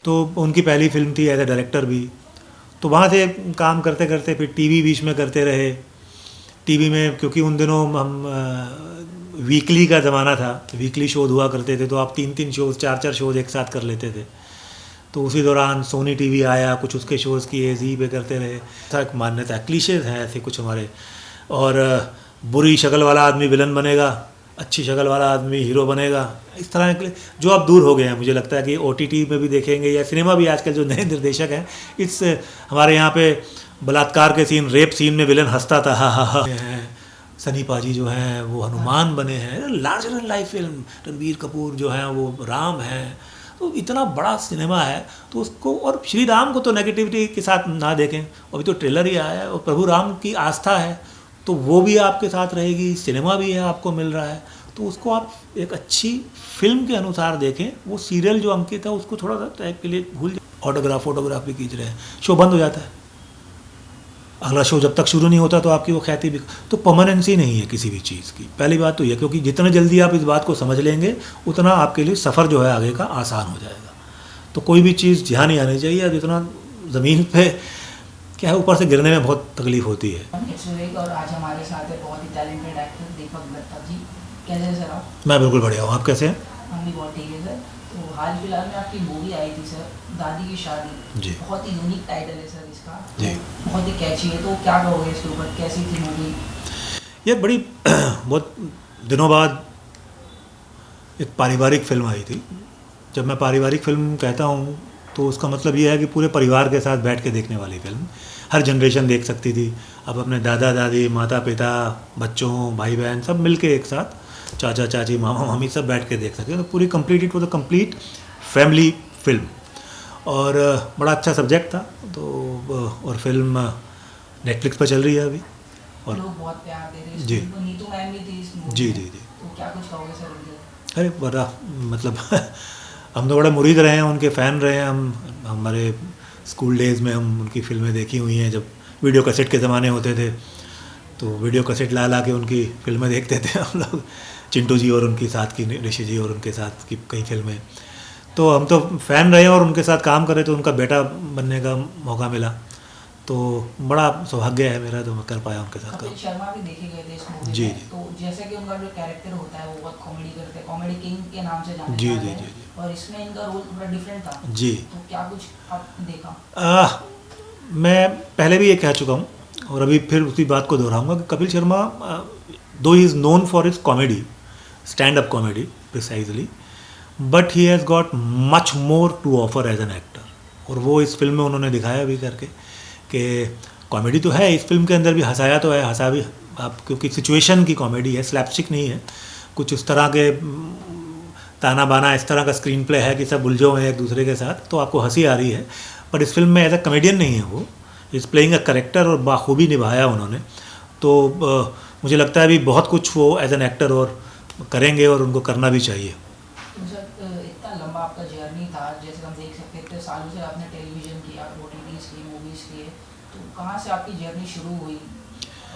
तो उनकी पहली फिल्म थी एज ए डायरेक्टर भी। तो वहाँ से काम करते करते फिर टीवी बीच में करते रहे। टीवी में क्योंकि उन दिनों हम वीकली का ज़माना था, वीकली शोज हुआ करते थे, तो आप 3-3 शोज़ 4-4 शोज़ एक साथ कर लेते थे। तो उसी दौरान सोनी टीवी आया, कुछ उसके शोज़ किए, जी पे करते रहे। था एक मान्यता, क्लीशेज हैं ऐसे कुछ हमारे। और बुरी शक्ल वाला आदमी विलन बनेगा, अच्छी शक्ल वाला आदमी हीरो बनेगा, इस तरह के जो अब दूर हो गए हैं। मुझे लगता है कि OTT में भी देखेंगे या सिनेमा भी आजकल जो नए निर्देशक हैं, इस हमारे यहाँ पे बलात्कार के सीन, रेप सीन में विलन हंसता था, हा हा हा। सनी पाजी जो हैं वो हनुमान बने हैं, larger than life film. Ranbir Kapoor जो हैं वो राम हैं। तो इतना बड़ा सिनेमा है, तो उसको, और श्री राम को तो नेगेटिविटी के साथ ना देखें। अभी तो ट्रेलर ही आया है, और प्रभु राम की आस्था है तो वो भी आपके साथ रहेगी, सिनेमा भी है आपको मिल रहा है, तो उसको आप एक अच्छी फिल्म के अनुसार देखें। वो सीरियल जो अंकित है उसको थोड़ा सा टाइम के लिए भूल जाए। फोटोग्राफ भी खींच रहे हैं, शो बंद हो जाता है। अगला शो जब तक शुरू नहीं होता तो आपकी वो ख्याति भी, तो परमानेंसी नहीं है किसी भी चीज़ की। पहली बात तो ये, क्योंकि जितना जल्दी आप इस बात को समझ लेंगे उतना आपके लिए सफ़र जो है आगे का आसान हो जाएगा। तो कोई भी चीज़ ध्यान नहीं आनी चाहिए। जितना ज़मीन पे क्या है, ऊपर से गिरने में बहुत तकलीफ होती है। और आज हमारे साथ है बहुत ही टैलेंटेड एक्टर दीपक दत्ता जी। कैसे हैं सर आप? मैं बिल्कुल बढ़िया हूँ, आप कैसे हैं? हम भी बहुत ठीक है सर। तो हाल फिलहाल में आपकी मूवी आई थी सर, दादी की शादी जी। बहुत ही यूनिक टाइटल है सर इसका जी। बहुत ही कैची है। तो क्या कहोगे इसके ऊपर, कैसी थी मूवी? ये बड़ी बहुत दिनों बाद एक पारिवारिक फिल्म आई थी। जब मैं पारिवारिक फिल्म कहता हूँ तो उसका मतलब ये है कि पूरे परिवार के साथ बैठ के देखने वाली फिल्म। हर जनरेशन देख सकती थी। अब अपने दादा दादी, माता पिता, बच्चों, भाई बहन सब मिल के एक साथ, चाचा चाची, मामा मामी सब बैठ के देख सकते हैं। तो पूरी complete, it was a complete family film. और बड़ा अच्छा सब्जेक्ट था। तो और फिल्म नेटफ्लिक्स पर चल रही है अभी, और लोग बहुत प्यार दे रहे हैं। जी। तो नीतू मैम भी थी इस मूवी जी में। जी जी। तो क्या कुछ कहोगे सर उनके? अरे बड़ा मतलब हम तो बड़े मुरीद रहे हैं, उनके फ़ैन रहे हैं हम। हमारे स्कूल डेज़ में हम उनकी फ़िल्में देखी हुई हैं। जब वीडियो कैसेट के ज़माने होते थे तो वीडियो कैसेट ला ला के उनकी फ़िल्में देखते थे हम लोग। चिंटू जी और उनके साथ की, ऋषि जी और उनके साथ की कई फ़िल्में। तो हम तो फ़ैन रहे और उनके साथ काम करे, तो उनका बेटा बनने का मौका मिला। तो बड़ा सौभाग्य है मेरा, तो मैं कर पाया उनके साथ काम। कपिल शर्मा भी देखे गए थे इस मूवी जी, में। जी। तो जैसे कि उनका जो कैरेक्टर होता है वो बहुत कॉमेडी करते हैं, कॉमेडी किंग के नाम से जाने जी, जाते जी, हैं। जी, जी। और इसमें इनका रोल थोड़ा डिफरेंट था। जी। तो क्या कुछ आपने देखा? मैं पहले भी ये कह चुका हूँ और अभी फिर उसी बात को दोहराऊंगा कि Kapil Sharma, though he is known for his comedy, stand up comedy precisely, but he has got much more to offer as an actor. और वो इस फिल्म में उन्होंने दिखाया भी करके कि कॉमेडी तो है, इस फिल्म के अंदर भी हंसाया तो है, हंसा भी आप, क्योंकि सिचुएशन की कॉमेडी है, स्लैपस्टिक नहीं है। कुछ उस तरह के ताना बाना, इस तरह का स्क्रीन प्ले है कि सब उलझे हुए हैं एक दूसरे के साथ, तो आपको हंसी आ रही है। पर इस फिल्म में एज अ कमेडियन नहीं है, वो इज़ प्लेइंग अ करेक्टर, और बाखूबी निभाया उन्होंने। तो मुझे लगता है अभी बहुत कुछ वो एज एन एक्टर और करेंगे, और उनको करना भी चाहिए। तो सर इतना लंबा आपका जर्नी था, जैसे हम देख सकते हैं इतने सालों से आपने टेलीविज़न किया, OTTs की, मूवीज़ किए। तो कहाँ से आपकी जर्नी शुरू हुई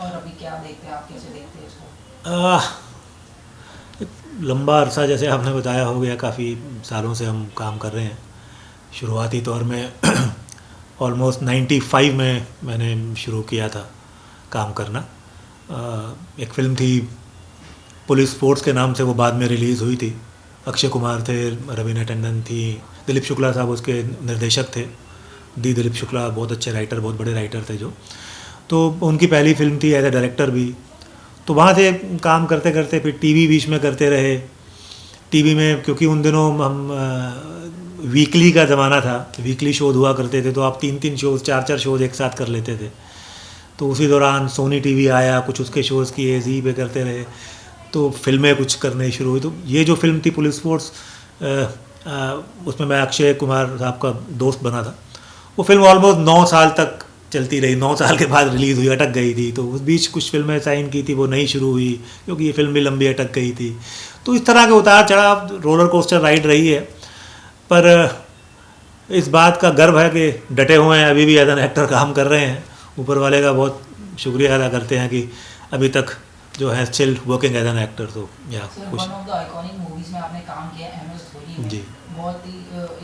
और अभी क्या देखते हैं आप, कैसे देखते हैं इसको? लंबा अरसा, जैसे आपने बताया, हो गया, काफ़ी सालों से हम काम कर रहे हैं। शुरुआती तौर में ऑलमोस्ट 95 में मैंने शुरू किया था काम करना। एक फ़िल्म थी पुलिस फोर्स के नाम से, वो बाद में रिलीज़ हुई थी। अक्षय कुमार थे, रवीना टंडन थी, दिलीप शुक्ला साहब उसके निर्देशक थे। दिलीप शुक्ला बहुत अच्छे राइटर, बहुत बड़े राइटर थे जो। तो उनकी पहली फिल्म थी एज ए डायरेक्टर भी। तो वहाँ से काम करते करते फिर टीवी बीच में करते रहे। टीवी में क्योंकि उन दिनों हम वीकली का ज़माना था, वीकली शोज हुआ करते थे, तो आप 3-3 शोज़ 4-4 शोज़ एक साथ कर लेते थे। तो उसी दौरान सोनी टीवी आया, कुछ उसके शोज़ किए, जी पे करते रहे, तो फिल्में कुछ करने शुरू हुई। तो ये जो फिल्म थी पुलिस फोर्स, उसमें मैं अक्षय कुमार साहब का दोस्त बना था। वो फिल्म ऑलमोस्ट 9 साल तक चलती रही। 9 साल के बाद रिलीज़ हुई, अटक गई थी। तो उस बीच कुछ फिल्में साइन की थी, वो नहीं शुरू हुई क्योंकि ये फिल्म भी लंबी अटक गई थी। तो इस तरह के उतार चढ़ाव, रोलर कोस्टर राइड रही है। पर इस बात का गर्व है कि डटे हुए हैं, अभी भी एज एन एक्टर काम कर रहे हैं। ऊपर वाले का बहुत शुक्रिया अदा करते हैं कि अभी तक जो है still working as an actor, तो या सर खुश। One of the iconic movies में आपने काम किया MS धोनी में। जी बहुत ही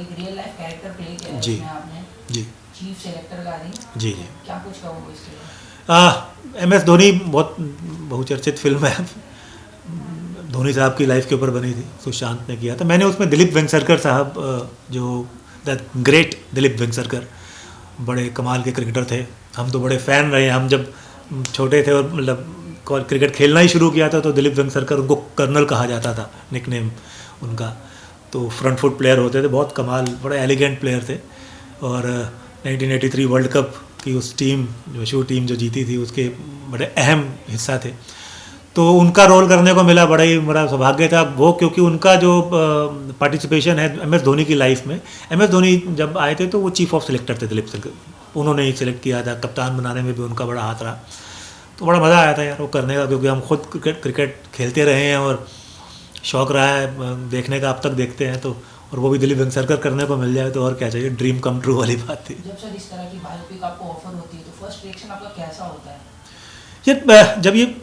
एक रियल लाइफ कैरेक्टर प्ले किया है जी इसमें आपने, जी चीफ सेलेक्टर का नहीं। जी जी। क्या कुछ कहोगे इसके लिए? MS धोनी बहुत बहुचर्चित फिल्म है, धोनी साहब की लाइफ के ऊपर बनी थी, सुशांत ने किया था। मैंने उसमें दिलीप वेंगसरकर साहब, जो द ग्रेट दिलीप वेंगसरकर, बड़े कमाल के क्रिकेटर थे, हम तो बड़े फ़ैन रहे। हम जब छोटे थे और मतलब क्रिकेट खेलना ही शुरू किया था तो दिलीप वेंगसरकर, उनको कर्नल कहा जाता था, निकनेम उनका। तो फ्रंट फुट प्लेयर होते थे, बहुत कमाल, बड़े एलिगेंट प्लेयर थे। और 1983 वर्ल्ड कप की उस टीम, मशहूर टीम जो जीती थी, उसके बड़े अहम हिस्सा थे। तो उनका रोल करने को मिला, बड़ा ही बड़ा सौभाग्य था वो, क्योंकि उनका जो पार्टिसिपेशन है MS धोनी की लाइफ में। MS धोनी जब आए थे तो वो चीफ ऑफ सिलेक्टर थे दिलीप सिंह, उन्होंने ही सिलेक्ट किया था, कप्तान बनाने में भी उनका बड़ा हाथ रहा। तो बड़ा मज़ा आया था यार वो करने का, क्योंकि हम खुद क्रिकेट खेलते रहे हैं और शौक़ रहा है देखने का, अब तक देखते हैं। तो और वो भी दिलीप वेंगसरकर करने को मिल जाए तो और क्या चाहिए, ड्रीम कम ट्रू वाली बात थी। जब सर इस तरह की बायोपिक आपको ऑफर होती है तो फर्स्ट रिएक्शन आपका कैसा होता है? ये जब ये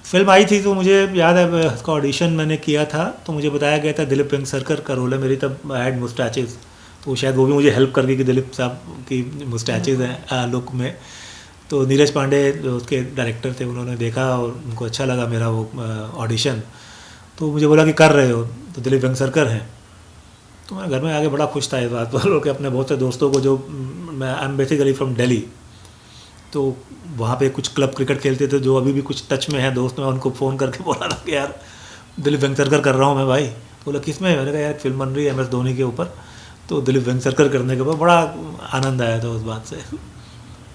फिल्म आई थी तो मुझे याद है, इसका ऑडिशन मैंने किया था तो मुझे बताया गया था दिलीप वेंगसरकर का रोल है, मेरी तब आई हैड मुस्टैचेज़, तो शायद वो भी मुझे हेल्प कर गई कि दिलीप साहब की मुस्टैचेज़ हैं लुक में। तो नीरज पांडे जो उसके डायरेक्टर थे, उन्होंने देखा और उनको अच्छा लगा मेरा वो ऑडिशन, तो मुझे बोला कि कर रहे हो, तो दिलीप वेंगसरकर हैं। तो मैं घर में आके बड़ा खुश था इस बात पर, कि अपने बहुत से दोस्तों को, जो मैं I am basically from Delhi, तो वहाँ पे कुछ क्लब क्रिकेट खेलते थे जो अभी भी कुछ टच में है दोस्त, मैं उनको फ़ोन करके बोला था कि यार दिलीप वेंगसरकर कर रहा हूँ मैं भाई। बोला किस में? मैंने कहा यार फिल्म बन रही है MS धोनी के ऊपर, तो दिलीप वेंगसरकर करने के ऊपर बड़ा आनंद आया था उस बात से।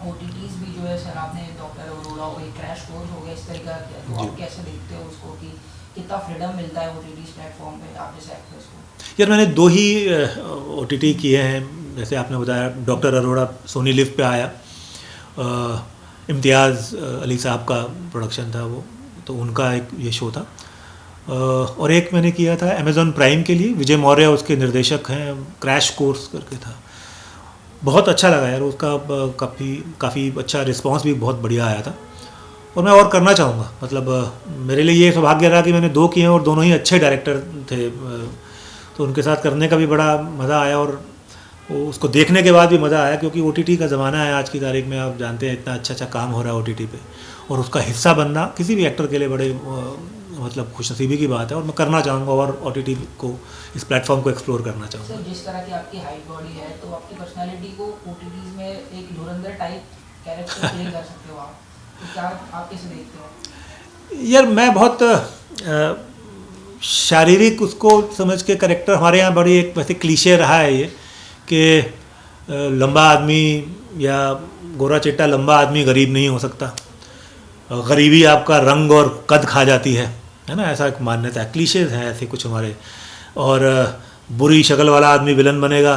OTTs भी जो है सर, आपने डॉक्टर अरोड़ा को एक क्रैश कोर्स हो गया इस तरीका किया, तो आप कैसे देखते हो उसको कि कितना फ्रीडम मिलता है OTTs प्लेटफॉर्म पे आप जैसे एक्टर्स को? यार मैंने 2 ही OTT किए हैं, जैसे आपने बताया डॉक्टर अरोड़ा सोनी लिव पे आया, इम्तियाज़ अली साहब का प्रोडक्शन था वो, तो उनका एक ये शो था। और एक मैंने किया था अमेज़ॉन प्राइम के लिए, विजय मौर्य उसके निर्देशक हैं, क्रैश कोर्स करके था। बहुत अच्छा लगा यार उसका, काफ़ी अच्छा रिस्पांस भी बहुत बढ़िया आया था, और मैं और करना चाहूँगा। मतलब मेरे लिए ये सौभाग्य रहा कि मैंने 2 किए और दोनों ही अच्छे डायरेक्टर थे, तो उनके साथ करने का भी बड़ा मज़ा आया, और उसको देखने के बाद भी मज़ा आया, क्योंकि OTT का ज़माना है आज की तारीख में, आप जानते हैं इतना अच्छा काम हो रहा है OTT पे, और उसका हिस्सा बनना किसी भी एक्टर के लिए बड़े मतलब खुशनसीबी की बात है, और मैं करना चाहूँगा और OTT को, इस प्लेटफॉर्म को एक्सप्लोर करना चाहूँगा। सर जिस तरह की आपकी हाइट बॉडी है, तो आपकी पर्सनालिटी को OTTs में एक धुरंधर टाइप कैरेक्टर प्ले कर सकते हो आप, तो क्या आप कैसे देखते हो? यार मैं बहुत शारीरिक उसको समझ के करेक्टर, हमारे यहाँ बड़ी एक वैसे क्लीशे रहा है ये कि लंबा आदमी या गोरा चिट्टा लंबा आदमी गरीब नहीं हो सकता, गरीबी आपका रंग और कद खा जाती है ना, ऐसा एक मान्यता है, क्लीशेज हैं ऐसे कुछ हमारे। और बुरी शक्ल वाला आदमी विलन बनेगा,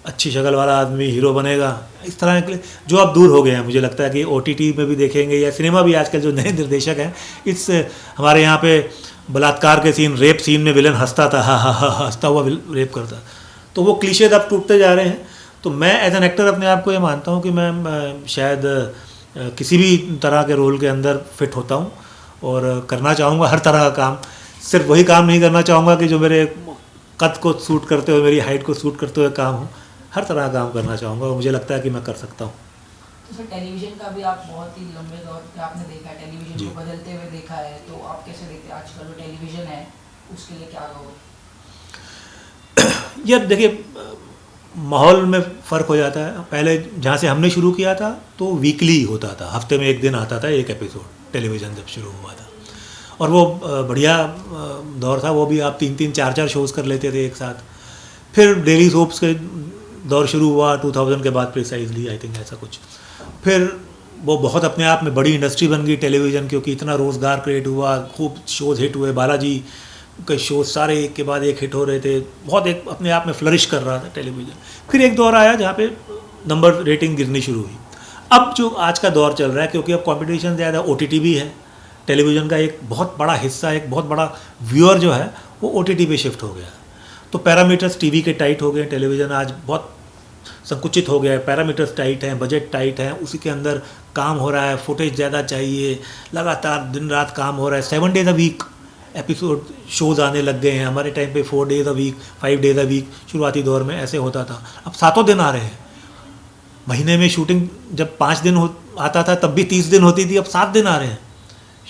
अच्छी शक्ल वाला आदमी हीरो बनेगा, इस तरह के जो अब दूर हो गए हैं। मुझे लगता है कि OTT में भी देखेंगे, या सिनेमा भी आजकल जो नए निर्देशक हैं, इस हमारे यहाँ पे बलात्कार के सीन, रेप सीन में विलन हंसता था, हा हा हा हंसता हुआ रेप करता, तो वो क्लीशेज अब टूटते जा रहे हैं। तो मैं एज एन एक्टर अपने आप को ये मानता हूँ कि मैं शायद किसी भी तरह के रोल के अंदर फिट होता हूँ, और करना चाहूँगा हर तरह का काम। सिर्फ वही काम नहीं करना चाहूँगा कि जो मेरे कद को सूट करते हुए, मेरी हाइट को सूट करते हुए काम हो, हर तरह का काम करना चाहूँगा, और मुझे लगता है कि मैं कर सकता हूँ। तो सर टेलीविज़न का भी आप बहुत ही लंबे दौर पे आपने देखा है, टेलीविज़न को बदलते हुए देखा है, तो आप कैसे देखते हैं आजकल जो टेलीविज़न है उसके लिए क्या कहोगे? यार देखिए, माहौल में फ़र्क हो जाता है। पहले जहाँ से हमने शुरू किया था तो वीकली होता था, हफ्ते में 1 दिन आता था एक एपिसोड, टेलीविज़न जब शुरू हुआ था, और वो बढ़िया दौर था। वो भी आप 3-3, 4-4 शोज़ कर लेते थे एक साथ। फिर डेली सोप्स के दौर शुरू हुआ 2000 के बाद, प्रिसाइजली आई थिंक ऐसा कुछ। फिर वो बहुत अपने आप में बड़ी इंडस्ट्री बन गई टेलीविज़न, क्योंकि इतना रोज़गार क्रिएट हुआ, खूब शोज़ हिट हुए, बालाजी के शोज़ सारे एक के बाद एक हिट हो रहे थे, बहुत एक अपने आप में फ्लरिश कर रहा था टेलीविज़न। फिर एक दौर आया जहाँ पे नंबर रेटिंग गिरनी शुरू हुई। अब जो आज का दौर चल रहा है, क्योंकि अब कंपटीशन ज़्यादा, OTT भी है, टेलीविज़न का एक बहुत बड़ा हिस्सा, एक बहुत बड़ा व्यूअर जो है वो OTT पे शिफ्ट हो गया। तो पैरामीटर्स TV के टाइट हो गए, टेलीविज़न आज बहुत संकुचित हो गया है, पैरामीटर्स टाइट हैं, बजट टाइट है, उसी के अंदर काम हो रहा है, फुटेज ज़्यादा चाहिए, लगातार दिन रात काम हो रहा है, 7 days a week episode shows आने लग गए हैं। हमारे टाइम पे 4 days a week, 5 days a week शुरुआती दौर में ऐसे होता था। अब 7 दिन आ रहे हैं। महीने में शूटिंग जब 5 दिन आता था तब भी 30 दिन होती थी, अब 7 दिन आ रहे हैं।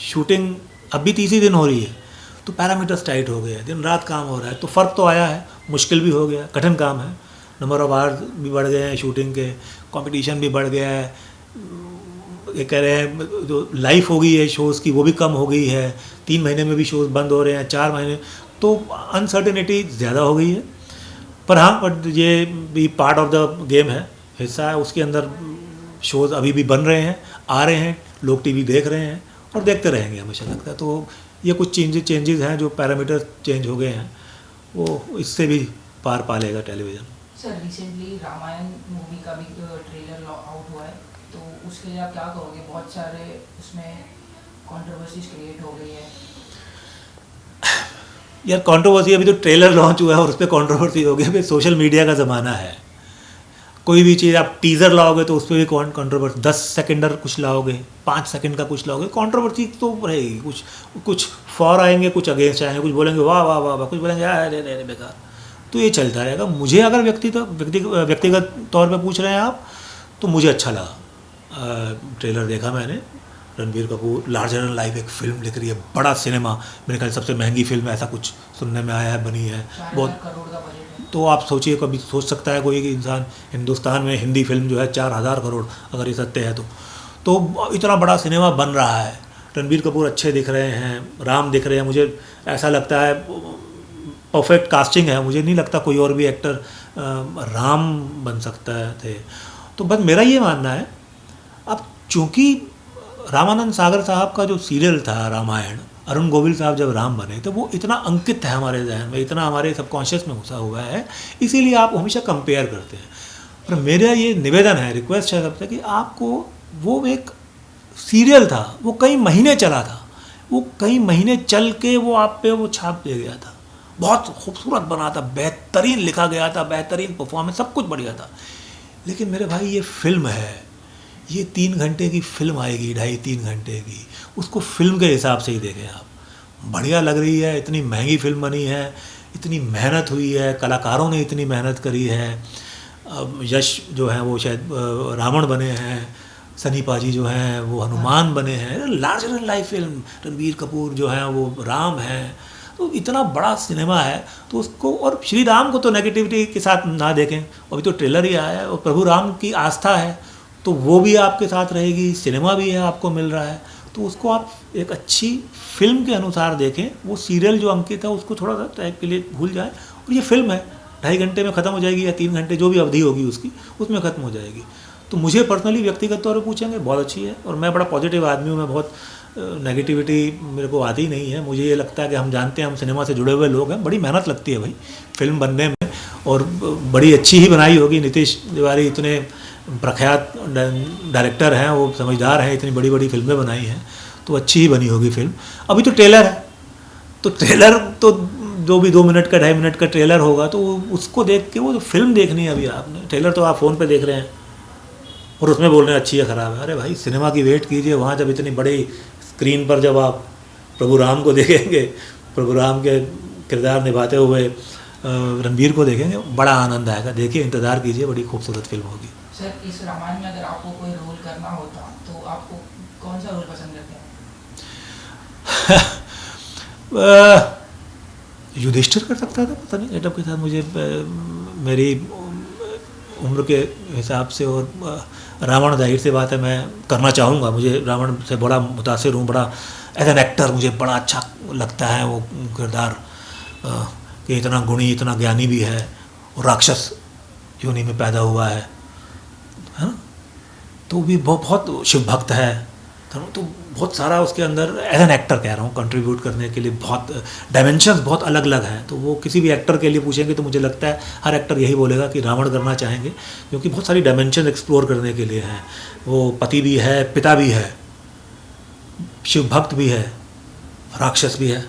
शूटिंग अब भी 30 ही दिन हो रही है। तो पैरामीटर्स टाइट हो गए हैं, दिन रात काम हो रहा है, तो फ़र्क तो आया है, मुश्किल भी हो गया, कठिन काम है, नंबर ऑफ़ आवर्स भी बढ़ गए हैं शूटिंग के, कंपटीशन भी बढ़ गया है, ये कह रहे हैं जो लाइफ हो गई है शोज़ की वो भी कम हो गई है, 3 महीने में भी शोज़ बंद हो रहे हैं, 4 महीने, तो अनसर्टेनिटी ज़्यादा हो गई है। पर हाँ, बट ये भी पार्ट ऑफ द गेम है, हिस्सा है, उसके अंदर शोज़ अभी भी बन रहे हैं, आ रहे हैं, लोग टीवी देख रहे हैं और देखते रहेंगे हमेशा लगता है। तो ये कुछ चेंजेस हैं, जो पैरामीटर चेंज हो गए हैं, वो इससे भी पार पा लेगा television. Sir recently Ramayana movie का भी ट्रेलर आउट हुआ है, तो उसके लिए आप क्या कहोगे? बहुत सारे उसमें कंट्रोवर्सीज क्रिएट हो गई है। यार कंट्रोवर्सी, अभी तो ट्रेलर लॉन्च हुआ है और उस पर कंट्रोवर्सी हो गई। अभी सोशल मीडिया का ज़माना है, कोई भी चीज़ आप टीज़र लाओगे तो उस पर भी कंट्रोवर्सी, 10 सेकंडर कुछ लाओगे, 5 सेकंड का कुछ लाओगे, कंट्रोवर्सी तो रहेगी। कुछ फॉर आएंगे, कुछ अगेंस्ट आएंगे, कुछ बोलेंगे वाह वाह वाह वाह, कुछ बोलेंगे अरे बेकार। तो ये चलता रहेगा। मुझे अगर व्यक्तिगत तौर पे पूछ रहे हैं आप, तो मुझे अच्छा लगा। ट्रेलर देखा मैंने, Ranbir Kapoor larger than life एक फ़िल्म लिख रही है, बड़ा सिनेमा, मेरे ख्याल सबसे महंगी फिल्म ऐसा कुछ सुनने में आया है, बनी है 4,000 बहुत। करोड़ का बजट है। तो आप सोचिए, कभी सोच सकता है कोई कि इंसान हिंदुस्तान में हिंदी फिल्म जो है 4,000 करोड़, अगर ये सत्य है तो इतना बड़ा सिनेमा बन रहा है। रणबीर कपूर अच्छे दिख रहे हैं, राम दिख रहे हैं, मुझे ऐसा लगता है परफेक्ट कास्टिंग है। मुझे नहीं लगता कोई और भी एक्टर राम बन सकता है थे। तो बस मेरा ये मानना है, अब चूँकि रामानंद सागर साहब का जो सीरियल था रामायण, अरुण गोविल साहब जब राम बने तो वो इतना अंकित है हमारे जहन में, इतना हमारे सबकॉन्शियस में घुसा हुआ है, इसीलिए आप हमेशा कंपेयर करते हैं। पर मेरा ये निवेदन है, रिक्वेस्ट है सबसे कि आपको, वो एक सीरियल था, वो कई महीने चला था, वो कई महीने चल के वो आप पे वो छाप दे गया था, बहुत खूबसूरत बना था, बेहतरीन लिखा गया था, बेहतरीन परफॉर्मेंस, सब कुछ बढ़िया था। लेकिन मेरे भाई ये फिल्म है, ये 3 घंटे की फिल्म आएगी, 2.5-3 घंटे की, उसको फिल्म के हिसाब से ही देखें आप। बढ़िया लग रही है, इतनी महंगी फिल्म बनी है, इतनी मेहनत हुई है, कलाकारों ने इतनी मेहनत करी है। अब यश जो है वो शायद रावण बने हैं, सनी पाजी जो हैं वो हनुमान बने हैं, larger than life film. Ranbir Kapoor जो हैं वो राम हैं। तो इतना बड़ा सिनेमा है, तो उसको, और श्री राम को तो नेगेटिविटी के साथ ना देखें। अभी तो ट्रेलर ही आया है, और प्रभु राम की आस्था है तो वो भी आपके साथ रहेगी, सिनेमा भी है आपको मिल रहा है, तो उसको आप एक अच्छी फिल्म के अनुसार देखें। वो सीरियल जो अंकित है उसको थोड़ा सा टाइम के लिए भूल जाएं, और ये फिल्म है, 2.5 घंटे में ख़त्म हो जाएगी, या 3 घंटे जो भी अवधि होगी उसकी, उसमें ख़त्म हो जाएगी। तो मुझे पर्सनली व्यक्तिगत तौर पर पूछेंगे बहुत अच्छी है, और मैं बड़ा पॉजिटिव आदमी हूँ, मैं बहुत नेगेटिविटी मेरे को आती नहीं है। मुझे ये लगता है कि हम जानते हैं, हम सिनेमा से जुड़े हुए लोग हैं, बड़ी मेहनत लगती है भाई फिल्म बनने में, और बड़ी अच्छी ही बनाई होगी। नीतीश तिवारी इतने प्रख्यात डायरेक्टर हैं, वो समझदार हैं, इतनी बड़ी बड़ी फिल्में बनाई हैं, तो अच्छी ही बनी होगी फिल्म। अभी तो ट्रेलर है, तो ट्रेलर तो जो भी 2 मिनट का 2.5 मिनट का ट्रेलर होगा, तो उसको देख के, वो जो फिल्म देखनी है अभी आपने, ट्रेलर तो आप फ़ोन पे देख रहे हैं और उसमें बोल रहे हैं अच्छी है ख़राब है। अरे भाई सिनेमा की वेट कीजिए, वहाँ जब इतनी बड़ी स्क्रीन पर जब आप प्रभु राम को देखेंगे, प्रभु राम के किरदार निभाते हुए रणबीर को देखेंगे, बड़ा आनंद आएगा। देखिए, इंतज़ार कीजिए, बड़ी खूबसूरत फिल्म होगी। सर इस रामायण में अगर आपको कोई रोल करना होता तो आपको कौन सा रोल पसंद करते हैं? युधिष्ठिर कर सकता था, पता नहीं गेटअप के साथ। मुझे मेरी उम्र के हिसाब से, और रावण जाहिर सी बात है मैं करना चाहूँगा, मुझे रावण से बड़ा मुतासिर हूँ, बड़ा एज एन एक्टर मुझे बड़ा अच्छा लगता है वो किरदार, कि इतना गुणी, इतना ज्ञानी भी है, और राक्षस योनि में पैदा हुआ है ना, तो भी बहुत शिव भक्त है, तो बहुत सारा उसके अंदर एज एन एक्टर कह रहा हूँ कंट्रीब्यूट करने के लिए बहुत डायमेंशंस बहुत अलग अलग हैं। तो वो किसी भी एक्टर के लिए पूछेंगे तो मुझे लगता है हर एक्टर यही बोलेगा कि रावण करना चाहेंगे, क्योंकि बहुत सारी डायमेंशन एक्सप्लोर करने के लिए हैं। वो पति भी है, पिता भी है, शिव भक्त भी है, राक्षस भी है,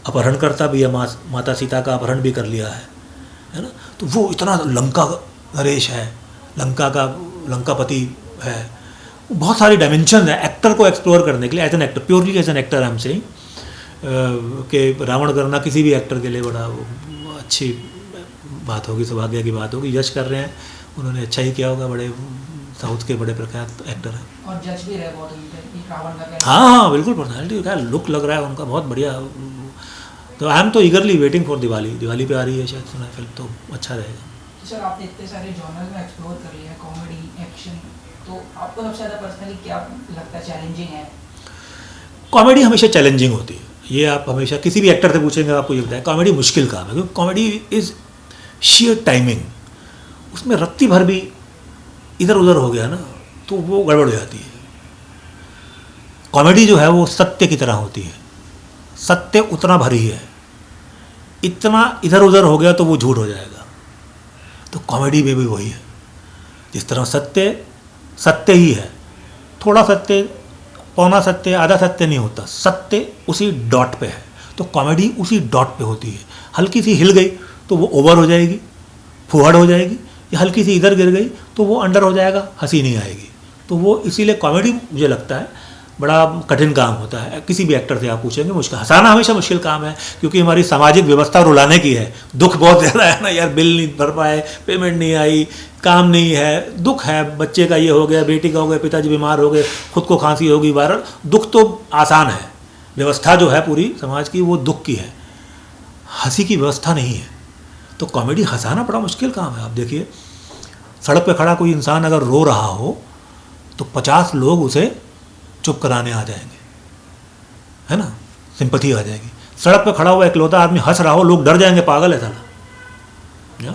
अपहरणकर्ता भी है, माता सीता का अपहरण भी कर लिया है ना। तो वो इतना लंका नरेश है, लंकापति है, बहुत सारी डायमेंशन है एक्टर को एक्सप्लोर करने के लिए as an actor, purely as an actor I am saying कि रावण करना किसी भी एक्टर के लिए बड़ा अच्छी बात होगी, सौभाग्य की बात होगी। यश कर रहे हैं, उन्होंने अच्छा ही किया होगा, बड़े साउथ के बड़े प्रख्यात एक्टर हैं और जज भी रहे बहुत उनके रावण का। हाँ बिल्कुल, पर्सनैलिटी का लुक लग रहा है उनका बहुत बढ़िया। तो आई एम तो ईगरली वेटिंग फॉर दिवाली पे आ रही है शायद सुना फिल्म, तो अच्छा रहेगा। तो सर आपने इतने सारे जॉनर्स में एक्सप्लोर कर लिया, कॉमेडी, एक्शन, तो आपको सबसे ज़्यादा पर्सनली क्या लगता है चैलेंजिंग है? कॉमेडी हमेशा चैलेंजिंग होती है, ये आप हमेशा किसी भी एक्टर से पूछेंगे आपको ये बताया, कॉमेडी मुश्किल काम है, क्योंकि कॉमेडी इज़ शेयर टाइमिंग, उसमें रत्ती भर भी इधर उधर हो गया ना तो वो गड़बड़ हो जाती है। कॉमेडी जो है वो सत्य की तरह होती है, सत्य उतना भर ही है, इतना इधर उधर हो गया तो वो झूठ हो जाएगा। तो कॉमेडी में भी वही है, जिस तरह सत्य ही है, थोड़ा सत्य, पौना सत्य, आधा सत्य नहीं होता, सत्य उसी डॉट पे है। तो कॉमेडी उसी डॉट पे होती है, हल्की सी हिल गई तो वो ओवर हो जाएगी, फुहड़ हो जाएगी, या हल्की सी इधर गिर गई तो वो अंडर हो जाएगा, हंसी नहीं आएगी। तो वो इसीलिए कॉमेडी मुझे लगता है बड़ा कठिन काम होता है। किसी भी एक्टर से आप पूछेंगे, मुश्किल, हंसाना हमेशा मुश्किल काम है, क्योंकि हमारी सामाजिक व्यवस्था रुलाने की है। दुख बहुत ज़्यादा है ना यार, बिल नहीं भर पाए, पेमेंट नहीं आई, काम नहीं है, दुख है, बच्चे का ये हो गया, बेटी का हो गया, पिताजी बीमार हो गए, खुद को खांसी होगी, वायरल। दुख तो आसान है, व्यवस्था जो है पूरी समाज की वो दुख की है, हंसी की व्यवस्था नहीं है। तो कॉमेडी हंसाना बड़ा मुश्किल काम है। आप देखिए, सड़क पे खड़ा कोई इंसान अगर रो रहा हो तो 50 लोग उसे चुप कराने आ जाएंगे, है ना, सिंपैथी आ जाएगी। सड़क पे खड़ा हुआ इकलौता आदमी हंस रहा हो, लोग डर जाएंगे, पागल है साला।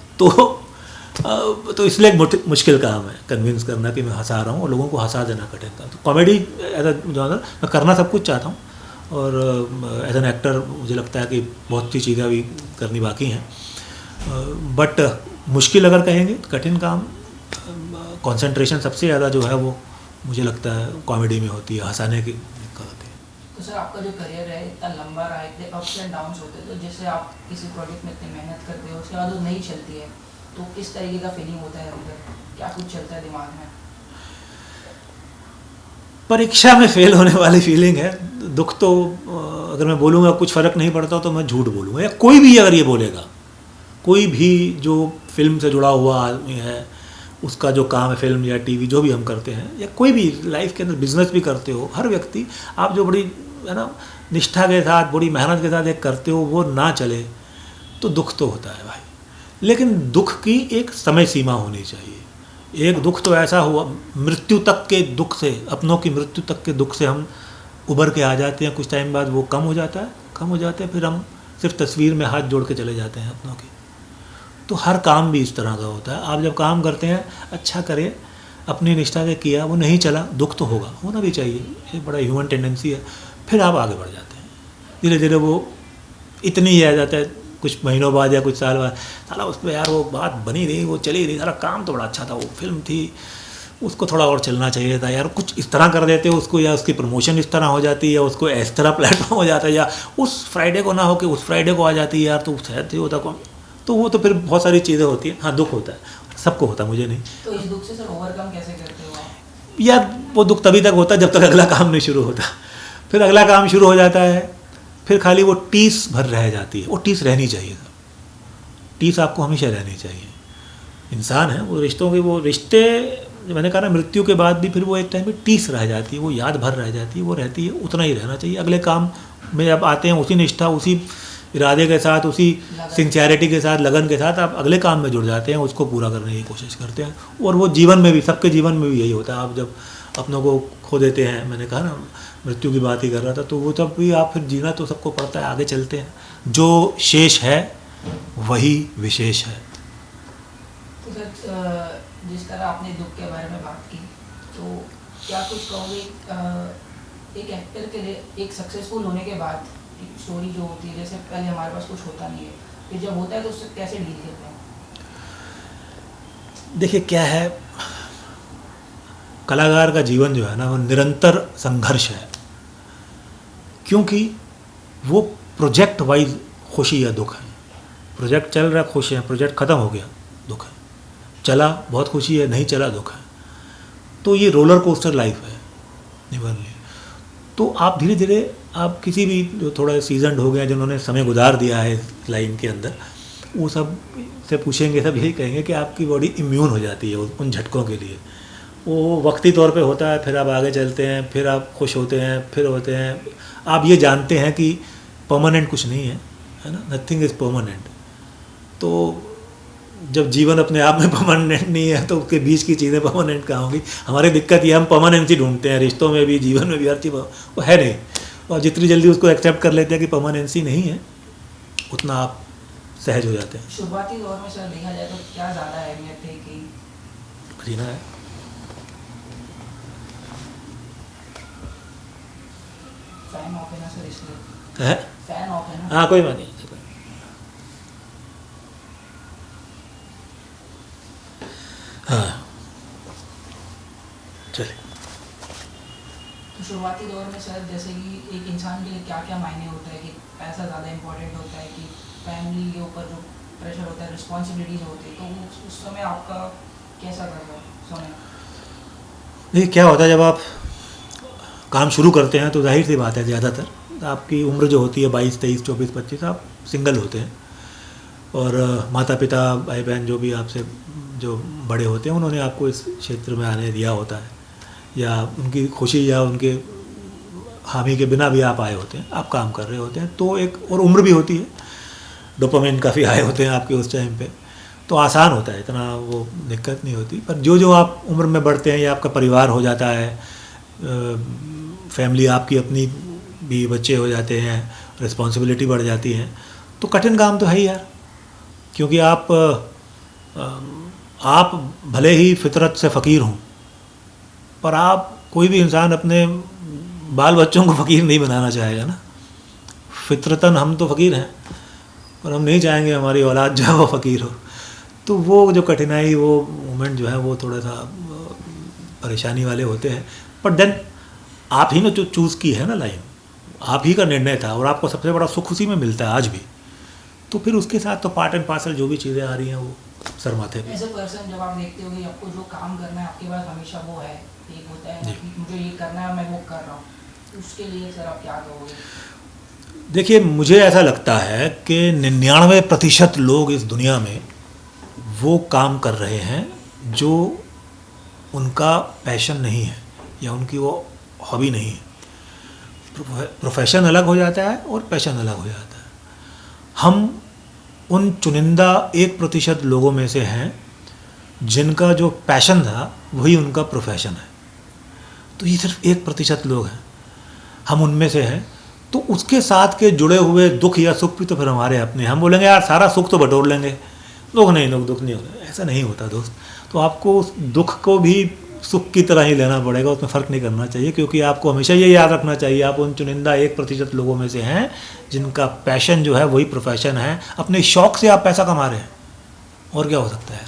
तो इसलिए एक मुश्किल काम है कन्विंस करना कि मैं हंसा रहा हूँ, और लोगों को हंसा देना कठिन काम। तो कॉमेडी एज अ जॉनर मैं करना सब कुछ चाहता हूँ, और एज एन एक्टर मुझे लगता है कि बहुत सी चीज़ें अभी करनी बाकी हैं, बट मुश्किल अगर कहेंगे तो कठिन काम, कंसंट्रेशन सबसे ज़्यादा जो है वो मुझे लगता है कॉमेडी में होती है, हंसाने की दिक्कत होती है। तो सर आपका जो करियर है इतना लंबा रहा है, इतने अप्स एंड डाउन्स होते हैं, तो जैसे आप किसी प्रोजेक्ट में इतनी मेहनत करते हो, उसके बाद वो नहीं चलती है, तो किस तरीके का फीलिंग होता है अंदर, क्या कुछ चलता है दिमाग में? परीक्षा में फेल होने वाली फीलिंग है। दुख तो अगर मैं बोलूँगा कुछ फ़र्क नहीं पड़ता तो मैं झूठ बोलूँगा, या कोई भी अगर ये बोलेगा, कोई भी जो फिल्म से जुड़ा हुआ आदमी है, उसका जो काम है फिल्म या टीवी जो भी हम करते हैं, या कोई भी लाइफ के अंदर बिजनेस भी करते हो, हर व्यक्ति आप जो बड़ी है ना निष्ठा के साथ, बड़ी मेहनत के साथ एक करते हो, वो ना चले तो दुख तो होता है भाई। लेकिन दुख की एक समय सीमा होनी चाहिए। एक दुख तो ऐसा हुआ, मृत्यु तक के दुख से, अपनों की मृत्यु तक के दुख से हम उबर के आ जाते हैं, कुछ टाइम बाद वो कम हो जाता है, फिर हम सिर्फ तस्वीर में हाथ जोड़ के चले जाते हैं अपनों की। तो हर काम भी इस तरह का होता है। आप जब काम करते हैं अच्छा करें, अपनी निष्ठा से किया, वो नहीं चला, दुख तो होना भी चाहिए, ये बड़ा ह्यूमन टेंडेंसी है। फिर आप आगे बढ़ जाते हैं, धीरे धीरे वो इतनी ही आ जाता है, कुछ महीनों बाद या कुछ साल बाद, साला उस पर यार वो बात बनी नहीं, वो चली नहीं, सारा काम तो बड़ा अच्छा था, वो फिल्म थी, उसको थोड़ा और चलना चाहिए था यार, कुछ इस तरह कर देते हो उसको, या उसकी प्रमोशन इस तरह हो जाती है, या उसको इस तरह प्लेटफॉर्म हो जाता है, या उस फ्राइडे को ना हो कि उस फ्राइडे को आ जाती है यार, तो शायद ही होता कौन। तो वो तो फिर बहुत सारी चीज़ें होती हैं। हाँ, दुख होता है, सबको होता है, मुझे नहीं। तो इस दुख से सर ओवरकम कैसे करते हो आप? यार वो दुख तभी तक होता है जब तक अगला काम नहीं शुरू होता। फिर अगला काम शुरू हो जाता है, फिर खाली वो टीस भर रह जाती है। वो टीस रहनी चाहिए, टीस आपको हमेशा रहनी चाहिए। इंसान है वो, रिश्तों के वो रिश्ते, मैंने कहा ना, मृत्यु के बाद भी फिर वो एक टाइम पे टीस रह जाती है, वो याद भर रह जाती है, वो रहती है, उतना ही रहना चाहिए। अगले काम में जब आते हैं उसी निष्ठा, उसी इरादे के साथ, उसी सिंसियरिटी के साथ, लगन के साथ आप अगले काम में जुड़ जाते हैं, उसको पूरा करने की कोशिश करते हैं। और वो जीवन में भी, सबके जीवन में भी यही होता है। आप जब अपनों को खो देते हैं, मैंने कहा ना मृत्यु की बात ही कर रहा था, तो वो तब भी आप फिर जीना तो सबको पड़ता है, आगे चलते हैं। जो शेष है वही विशेष है। तो सर जिस तरह आपने दुख के बारे में बात की, तो क्या कुछ कहोगे एक एक्टर के लिए, एक सक्सेसफुल होने के बाद एक स्टोरी जो होती है, जैसे पहले हमारे पास कुछ होता नहीं है, फिर जब होता है तो उससे कैसे डील करते हैं? देखिए क्या है, कलाकार का जीवन जो है ना वो निरंतर संघर्ष है, क्योंकि वो प्रोजेक्ट वाइज खुशी या दुख है। प्रोजेक्ट चल रहा है, खुश है, प्रोजेक्ट ख़त्म हो गया, दुख है। चला बहुत खुशी है, नहीं चला दुख है। तो ये रोलर कोस्टर लाइफ है निभानी। तो आप धीरे धीरे आप किसी भी जो थोड़ा सीजनड हो गया, जिन्होंने समय गुजार दिया है इस लाइन के अंदर, वो सब से पूछेंगे, सब यही कहेंगे कि आपकी बॉडी इम्यून हो जाती है उन झटकों के लिए। वो वक्ती तौर पे होता है, फिर आप आगे चलते हैं, फिर आप खुश होते हैं, फिर होते हैं। आप ये जानते हैं कि परमानेंट कुछ नहीं है ना, नथिंग इज़ परमानेंट। तो जब जीवन अपने आप में परमानेंट नहीं है तो उसके बीच की चीज़ें परमानेंट कहाँ होंगी। हमारी दिक्कत ये, हम परमानेंसी ढूंढते हैं, रिश्तों में भी, जीवन में भी, हर चीज़ वो है नहीं। और जितनी जल्दी उसको एक्सेप्ट कर लेते हैं कि परमानेंसी नहीं है, उतना आप सहज हो जाते हैं। शुरुआती दौर में सर देखा जाए तो क्या ज़्यादा अहमियत थी कि जीना है। फैन ऑफ है ना सर, इसलिए है? फैन ऑफ है ना। हाँ, कोई बात नहीं। हाँ चलिए। तो शुरुआती दौर में सर जैसे कि एक इंसान के लिए क्या क्या मायने होता है कि पैसा ज़्यादा इम्पोर्टेंट होता है कि फैमिली के ऊपर जो प्रेशर होता है, रिस्पॉन्सिबिलिटीज होती है, तो उस समय आपका कैसा था समय? देखिए क्या होता है, जब आप काम शुरू करते हैं तो जाहिर सी बात है, ज़्यादातर आपकी उम्र जो होती है 22, 23, 24, 25, आप सिंगल होते हैं। और माता पिता, भाई बहन जो भी आपसे जो बड़े होते हैं, उन्होंने आपको इस क्षेत्र में आने दिया होता है, या उनकी खुशी या उनके हामी के बिना भी आप आए होते हैं, आप काम कर रहे होते हैं। तो एक और उम्र भी होती है, डोपामिन काफ़ी आए होते हैं आपके उस टाइम पे, तो आसान होता है, इतना वो दिक्कत नहीं होती। पर जो जो आप उम्र में बढ़ते हैं, या आपका परिवार हो जाता है, फैमिली आपकी अपनी भी, बच्चे हो जाते हैं, रिस्पॉन्सिबिलिटी बढ़ जाती है, तो कठिन काम तो है ही यार। क्योंकि आप भले ही फितरत से फ़कीर हों, पर आप, कोई भी इंसान अपने बाल बच्चों को फ़कीर नहीं बनाना चाहेगा ना। फितरतन हम तो फ़कीर हैं, पर हम नहीं चाहेंगे हमारी औलाद जो है वो फ़कीर हो। तो वो जो कठिनाई, वो मोमेंट जो है वो थोड़ा सा परेशानी वाले होते हैं। पर देन आप ही ने जो चूज़ की है ना लाइन, आप ही का निर्णय था, और आपको सबसे बड़ा सुख उसी में मिलता है आज भी। तो फिर उसके साथ तो पार्ट एंड पार्सल जो भी चीज़ें आ रही हैं वो सर माथे पे। एज ए पर्सन जब आप देखते हो कि आपको जो काम करना है, आपके पास हमेशा वो है, एक होता है ना कि मुझे ये करना है, मैं वो कर रहा हूँ, तो उसके लिए सर आप क्या कहोगे? देखिए, मुझे ऐसा लगता है कि 99% लोग इस दुनिया में वो काम कर रहे हैं जो उनका पैशन नहीं है, या उनकी वो हॉबी नहीं है। प्रोफेशन अलग हो जाता है और पैशन अलग हो जाता है। हम उन चुनिंदा 1% लोगों में से हैं जिनका जो पैशन था वही उनका प्रोफेशन है। तो ये सिर्फ 1% लोग हैं, हम उनमें से हैं। तो उसके साथ के जुड़े हुए दुख या सुख भी तो फिर हमारे अपने। हम बोलेंगे यार सारा सुख तो बटोर लेंगे, दुख नहीं होता, ऐसा नहीं होता दोस्त। तो आपको उस दुख को भी सुख की तरह ही लेना पड़ेगा, उसमें फ़र्क नहीं करना चाहिए। क्योंकि आपको हमेशा ये याद रखना चाहिए, आप उन चुनिंदा 1% लोगों में से हैं जिनका पैशन जो है वही प्रोफेशन है। अपने शौक़ से आप पैसा कमा रहे हैं, और क्या हो सकता है।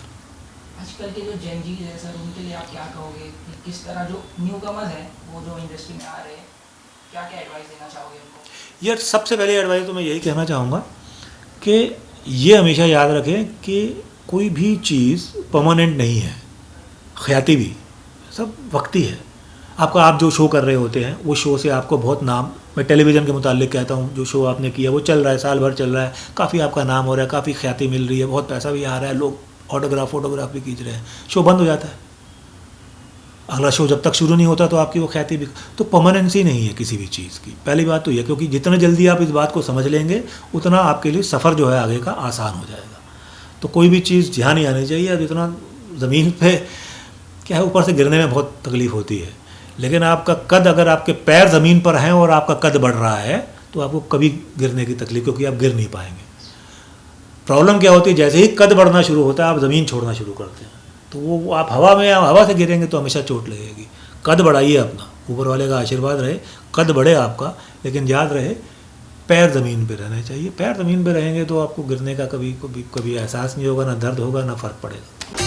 आजकल के जो जेन जी है सर, उनके लिए आप क्या कहोगे कि किस तरह जो न्यू कमर्स हैं, वो जो इंडस्ट्री में आ रहे हैं, क्या क्या एडवाइस देना चाहोगे उनको? यार सबसे पहले एडवाइस तो मैं यही कहना चाहूँगा कि ये हमेशा याद रखें कि कोई भी चीज़ परमानेंट नहीं है, ख्याति भी, सब वक्ती है। आपका, आप जो शो कर रहे होते हैं, वो शो से आपको बहुत नाम, मैं टेलीविज़न के मुतालिक कहता हूँ, जो शो आपने किया वो चल रहा है, साल भर चल रहा है, काफ़ी आपका नाम हो रहा है, काफ़ी ख्याति मिल रही है, बहुत पैसा भी आ रहा है, लोग फोटोग्राफ भी खींच रहे हैं, शो बंद हो जाता है, अगला शो जब तक शुरू नहीं होता तो आपकी वो ख्याति भी। तो परमानेंसी नहीं है किसी भी चीज़ की, पहली बात तो ये। क्योंकि जितना जल्दी आप इस बात को समझ लेंगे, उतना आपके लिए सफ़र जो है आगे का आसान हो जाएगा। तो कोई भी चीज़ ध्यान नहीं आनी चाहिए। अब जितना ज़मीन पे क्या है, ऊपर से गिरने में बहुत तकलीफ़ होती है, लेकिन आपका कद, अगर आपके पैर ज़मीन पर हैं और आपका कद बढ़ रहा है, तो आपको कभी गिरने की तकलीफ, क्योंकि आप गिर नहीं पाएंगे। प्रॉब्लम क्या होती है, जैसे ही कद बढ़ना शुरू होता है आप ज़मीन छोड़ना शुरू करते हैं, तो वो आप हवा से गिरेंगे तो हमेशा चोट लगेगी। कद बढ़ाइए अपना, ऊपर वाले का आशीर्वाद रहे, कद बढ़े आपका, लेकिन याद रहे पैर ज़मीन पे रहने चाहिए। पैर ज़मीन पे रहेंगे तो आपको गिरने का कभी एहसास नहीं होगा, ना दर्द होगा, ना फ़र्क पड़ेगा।